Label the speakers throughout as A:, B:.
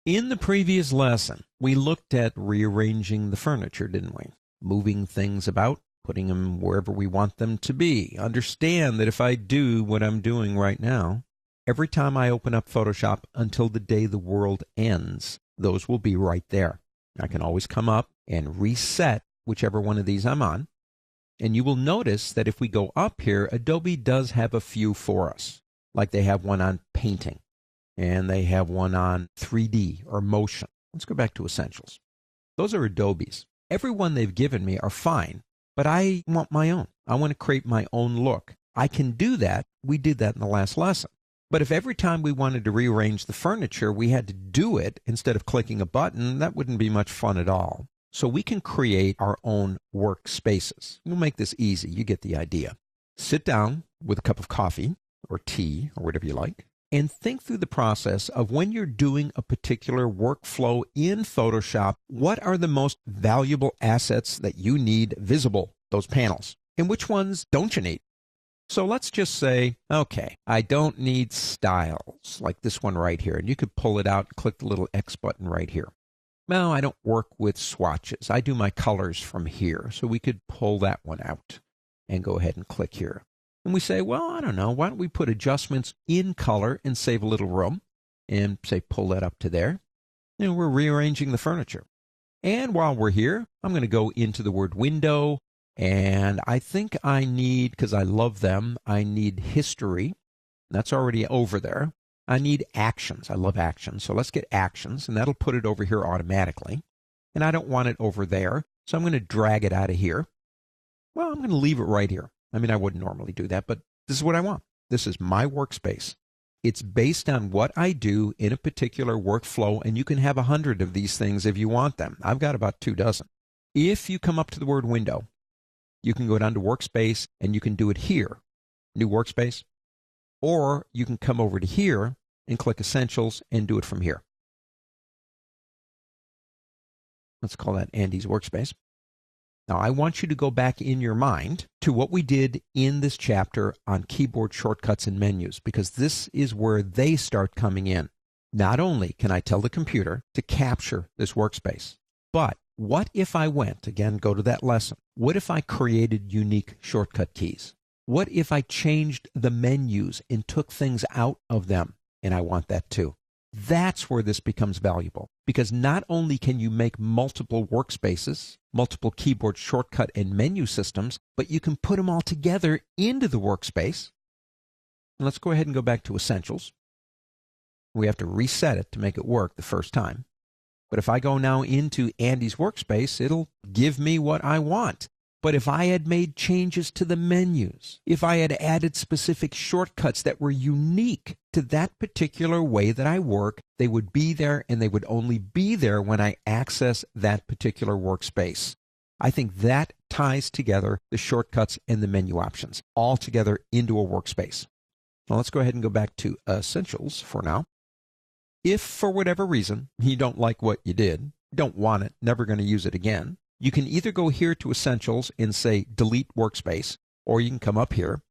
A: In the previous lesson, we looked at rearranging the furniture, didn't we? Moving things about, putting them wherever we want them to be. Understand that if I do what I'm doing right now, every time I open up Photoshop until the day the world ends, those will be right there. I can always come up and reset whichever one of these I'm on. And you will notice that if we go up here, Adobe does have a few for us. Like they have one on painting, and they have one on 3D or motion. Let's go back to Essentials. Those are Adobe's. Every one they've given me are fine, but I want my own. I want to create my own look. I can do that. We did that in the last lesson. But if every time we wanted to rearrange the furniture, we had to do it instead of clicking a button, that wouldn't be much fun at all. So we can create our own workspaces. We'll make this easy. You get the idea. Sit down with a cup of coffee or tea or whatever you like, and think through the process of when you're doing a particular workflow in Photoshop, what are the most valuable assets that you need visible, those panels, and which ones don't you need? So let's just say, okay, I don't need styles like this one right here, and you could pull it out and click the little X button right here. Well, I don't work with swatches. I do my colors from here, so we could pull that one out and go ahead and click here. And we say, well, I don't know, why don't we put adjustments in color and save a little room and say pull that up to there. And we're rearranging the furniture. And while we're here, I'm going to go into the word window, and I think I need, because I love them, I need history. That's already over there. I need actions. I love actions. So let's get actions, and that'll put it over here automatically. And I don't want it over there, so I'm going to drag it out of here. Well, I'm going to leave it right here. I mean, I wouldn't normally do that, but this is what I want. This is my workspace. It's based on what I do in a particular workflow, and you can have 100 of these things if you want them. I've got about 24. If you come up to the word window, you can go down to workspace, and you can do it here, new workspace, or you can come over to here and click Essentials and do it from here. Let's call that Andy's workspace. Now, I want you to go back in your mind to what we did in this chapter on keyboard shortcuts and menus, because this is where they start coming in. Not only can I tell the computer to capture this workspace, but what if I went, again, go to that lesson, what if I created unique shortcut keys? What if I changed the menus and took things out of them? And I want that too. That's where this becomes valuable, because not only can you make multiple workspaces, multiple keyboard shortcut and menu systems, but you can put them all together into the workspace. And let's go ahead and go back to Essentials. We have to reset it to make it work the first time. But if I go now into Andy's workspace, it'll give me what I want. But if I had made changes to the menus, if I had added specific shortcuts that were unique to that particular way that I work, they would be there, and they would only be there when I access that particular workspace. I think that ties together the shortcuts and the menu options all together into a workspace. Now let's go ahead and go back to Essentials for now. If for whatever reason you don't like what you did, don't want it, never going to use it again, you can either go here to Essentials and say Delete Workspace, or you can come up here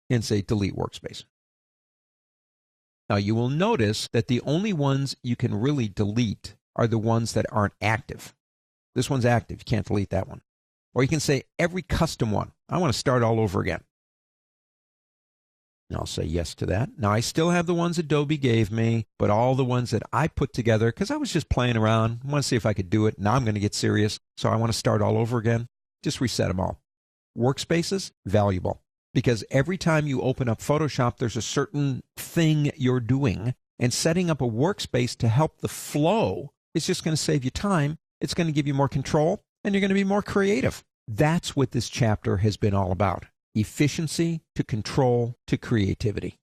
A: and say Delete Workspace. Now you will notice that the only ones you can really delete are the ones that aren't active. This one's active. You can't delete that one. Or you can say every custom one. I want to start all over again. And I'll say yes to that. Now, I still have the ones Adobe gave me, but all the ones that I put together, because I was just playing around, I want to see if I could do it. Now I'm going to get serious, so I want to start all over again. Just reset them all. Workspaces, valuable, because every time you open up Photoshop, there's a certain thing you're doing, and setting up a workspace to help the flow is just going to save you time. It's going to give you more control, and you're going to be more creative. That's what this chapter has been all about. Efficiency to control to creativity.